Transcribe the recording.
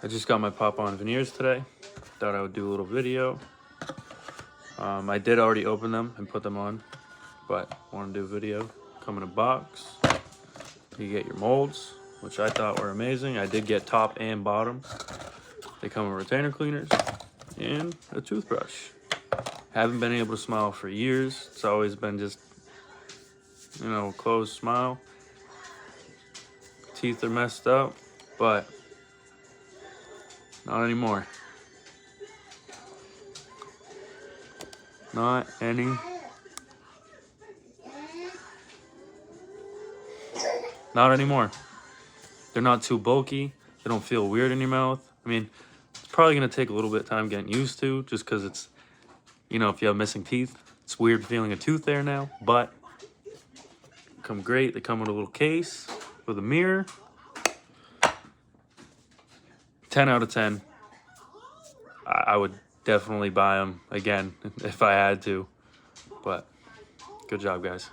I just got my pop-on veneers today. Thought I would do a little video. I did already open them and put them on, but want to do a video. Come in a box. You get your molds, which I thought were amazing. I did get top and bottom. They come with retainer cleaners and a toothbrush. Haven't been able to smile for years. It's always been just, you know, closed smile. Teeth are messed up, but not anymore. Not anymore. They're not too bulky. They don't feel weird in your mouth. I mean, it's probably gonna take a little bit of time getting used to, just because it's, you know, if you have missing teeth, it's weird feeling a tooth there now, but they come great. They come with a little case with a mirror. 10 out of 10. I would definitely buy them again if I had to, but good job, guys.